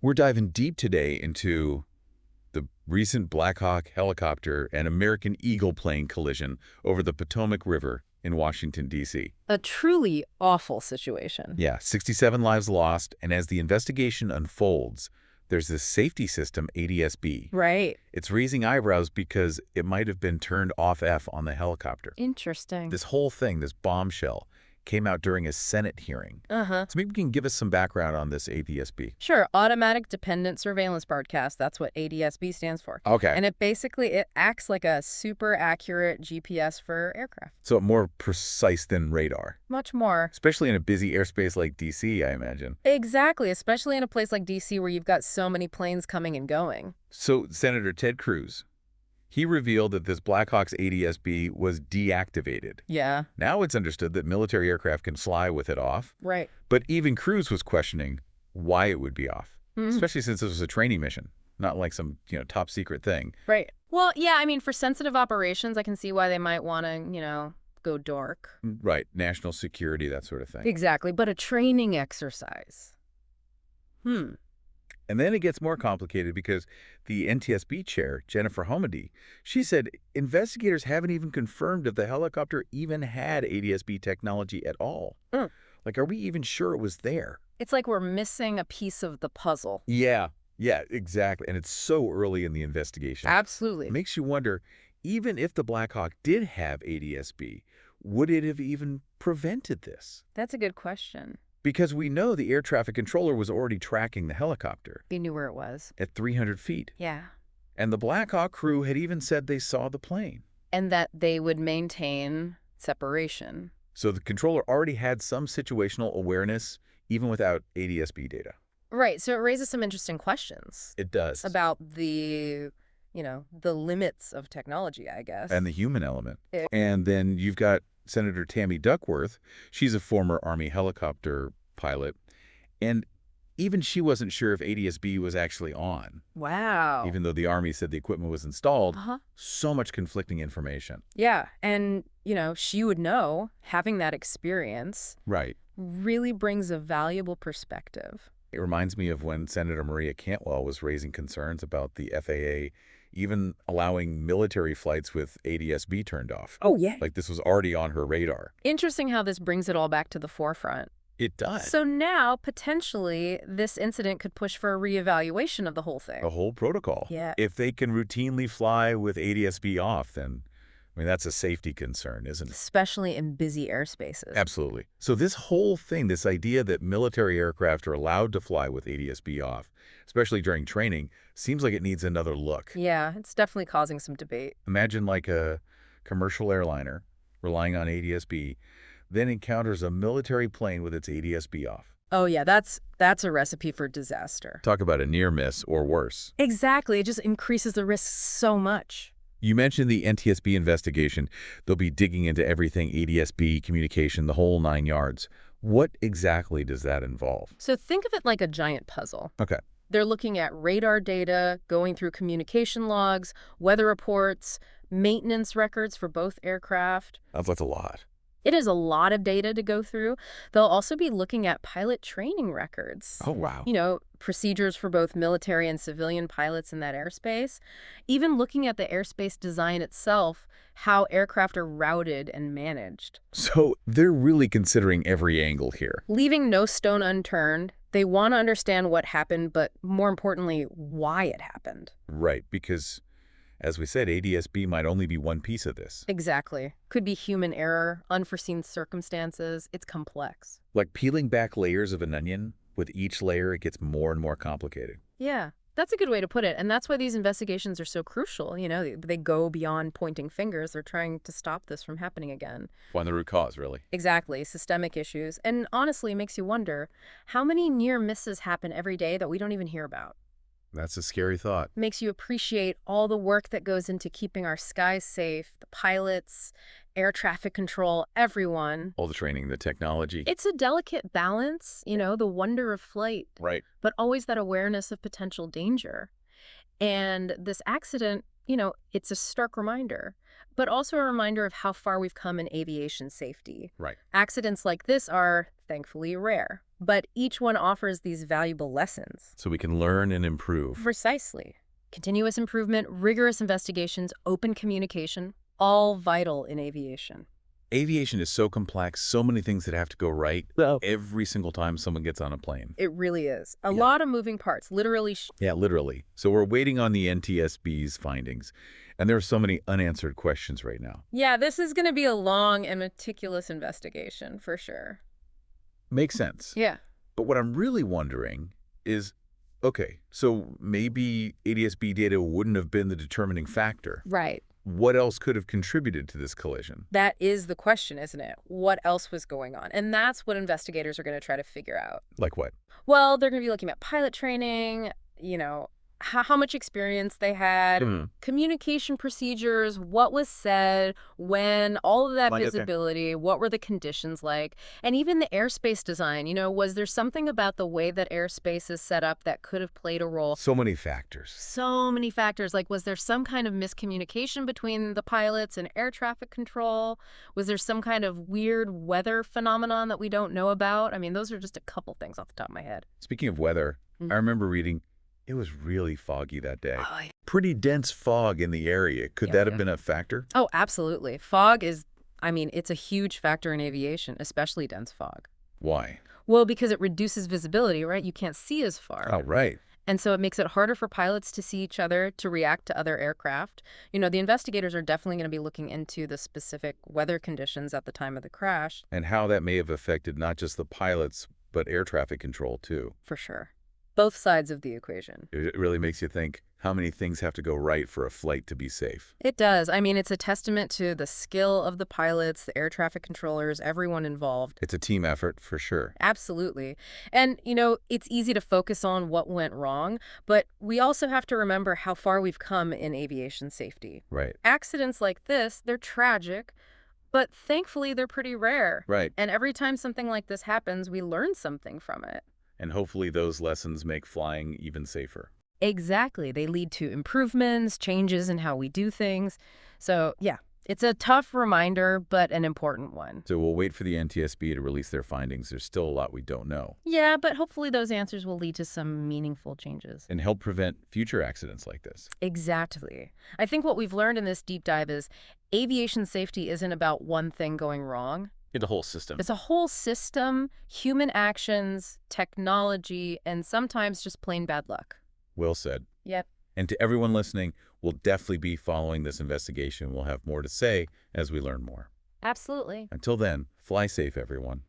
We're diving deep today into the recent Black Hawk helicopter and American Eagle plane collision over the Potomac River in Washington, D.C. A truly awful situation. Yeah, 67 lives lost, and as the investigation unfolds, there's this safety system, ADSB. Right. It's raising eyebrows because it might have been turned off on the helicopter. Interesting. This whole thing, this bombshell, came out during a Senate hearing. Uh-huh. So maybe we can give us some background on this ADSB. Sure. Automatic Dependent Surveillance Broadcast. That's what ADSB stands for. Okay. And it acts like a super accurate GPS for aircraft. So more precise than radar, Much more. especially in a busy airspace like D.C., I imagine. Exactly. Especially in a place like D.C. where you've got so many planes coming and going. So Senator Ted Cruz, he revealed that this Black Hawk's ADSB was deactivated. Yeah. Now it's understood that military aircraft can fly with it off. Right. But even Cruz was questioning why it would be off, especially since this was a training mission, not like some, top secret thing. Right. Well, yeah, I mean, for sensitive operations, I can see why they might want to, go dark. Right. National security, that sort of thing. Exactly. But a training exercise. And then it gets more complicated because the NTSB chair, Jennifer Homedy, she said investigators haven't even confirmed if the helicopter even had ADSB technology at all. Like, are we even sure it was there? It's like we're missing a piece of the puzzle. Yeah, exactly. And it's so early in the investigation. Absolutely. It makes you wonder, even if the Black Hawk did have ADSB, would it have even prevented this? That's a good question. Because we know the air traffic controller was already tracking the helicopter They knew where it was. at 300 feet. Yeah. And the Black Hawk crew had even said they saw the plane. And that they would maintain separation. So the controller already had some situational awareness, even without ADSB data. Right. So it raises some interesting questions It does. about the limits of technology, I guess. And the human element. Yeah. And then you've got Senator Tammy Duckworth. She's a former Army helicopter pilot. And even she wasn't sure if ADSB was actually on. Wow. Even though the Army said the equipment was installed, Uh-huh. so much conflicting information. Yeah. And, she would know having that experience Right. really brings a valuable perspective. It reminds me of when Senator Maria Cantwell was raising concerns about the FAA even allowing military flights with ADSB turned off. Oh, yeah. Like this was already on her radar. Interesting how this brings it all back to the forefront. It does. So now, potentially, this incident could push for a reevaluation of the whole thing. The whole protocol. Yeah. If they can routinely fly with ADSB off, then, that's a safety concern, isn't it? Especially in busy airspaces. Absolutely. So this whole thing, this idea that military aircraft are allowed to fly with ADSB off, especially during training, seems like it needs another look. Yeah, it's definitely causing some debate. Imagine like a commercial airliner relying on ADSB, then encounters a military plane with its ADSB off. Oh, yeah, that's a recipe for disaster. Talk about a near miss or worse. Exactly. It just increases the risk so much. You mentioned the NTSB investigation. They'll be digging into everything ADSB, communication, the whole 9 yards. What exactly does that involve? So think of it like a giant puzzle. Okay. They're looking at radar data, going through communication logs, weather reports, maintenance records for both aircraft. That's a lot. It is a lot of data to go through. They'll also be looking at pilot training records. Oh, wow. Procedures for both military and civilian pilots in that airspace. Even looking at the airspace design itself, how aircraft are routed and managed. So they're really considering every angle here. Leaving no stone unturned. They want to understand what happened, but more importantly, why it happened. Right, because, as we said, ADSB might only be one piece of this. Exactly. Could be human error, unforeseen circumstances. It's complex. Like peeling back layers of an onion, with each layer it gets more and more complicated. Yeah, that's a good way to put it. And that's why these investigations are so crucial. They go beyond pointing fingers. They're trying to stop this from happening again. Find the root cause, really. Exactly. Systemic issues. And honestly, it makes you wonder, how many near misses happen every day that we don't even hear about? That's a scary thought. Makes you appreciate all the work that goes into keeping our skies safe, the pilots, air traffic control, everyone. All the training, the technology. It's a delicate balance, the wonder of flight. Right. But always that awareness of potential danger. And this accident, it's a stark reminder, but also a reminder of how far we've come in aviation safety. Right. Accidents like this are thankfully rare. But each one offers these valuable lessons. So we can learn and improve. Precisely. Continuous improvement, rigorous investigations, open communication, all vital in aviation. Aviation is so complex, so many things that have to go right Well, every single time someone gets on a plane. it really is. A Yeah. lot of moving parts, literally. Yeah, literally. So we're waiting on the NTSB's findings, and there are so many unanswered questions right now. Yeah, this is going to be a long and meticulous investigation, for sure. Makes sense. Yeah. But what I'm really wondering is, okay, so maybe ADS-B data wouldn't have been the determining factor. Right. What else could have contributed to this collision? That is the question, isn't it? What else was going on? And that's what investigators are going to try to figure out. Like what? Well, they're going to be looking at pilot training, how much experience they had, communication procedures, what was said, when, all of that visibility, what were the conditions like, and even the airspace design. Was there something about the way that airspace is set up that could have played a role? So many factors. So many factors. Like, was there some kind of miscommunication between the pilots and air traffic control? Was there some kind of weird weather phenomenon that we don't know about? I mean, those are just a couple things off the top of my head. Speaking of weather, I remember reading it was really foggy that day. Oh, yeah. Pretty dense fog in the area. Could that have been a factor? Oh, absolutely. Fog is, it's a huge factor in aviation, especially dense fog. Why? Well, because it reduces visibility, right? You can't see as far. Oh, right. And so it makes it harder for pilots to see each other, to react to other aircraft. The investigators are definitely going to be looking into the specific weather conditions at the time of the crash. And how that may have affected not just the pilots, but air traffic control, too. For sure. Both sides of the equation. It really makes you think how many things have to go right for a flight to be safe. It does. It's a testament to the skill of the pilots, the air traffic controllers, everyone involved. It's a team effort for sure. Absolutely. And, it's easy to focus on what went wrong, but we also have to remember how far we've come in aviation safety. Right. Accidents like this, they're tragic, but thankfully they're pretty rare. Right. And every time something like this happens, we learn something from it. And hopefully those lessons make flying even safer. Exactly. They lead to improvements, changes in how we do things. So, yeah, it's a tough reminder, but an important one. So we'll wait for the NTSB to release their findings. There's still a lot we don't know. Yeah, but hopefully those answers will lead to some meaningful changes. And help prevent future accidents like this. Exactly. I think what we've learned in this deep dive is aviation safety isn't about one thing going wrong. It's a whole system. It's a whole system, human actions, technology, and sometimes just plain bad luck. Well said. Yep. And to everyone listening, we'll definitely be following this investigation. We'll have more to say as we learn more. Absolutely. Until then, fly safe, everyone.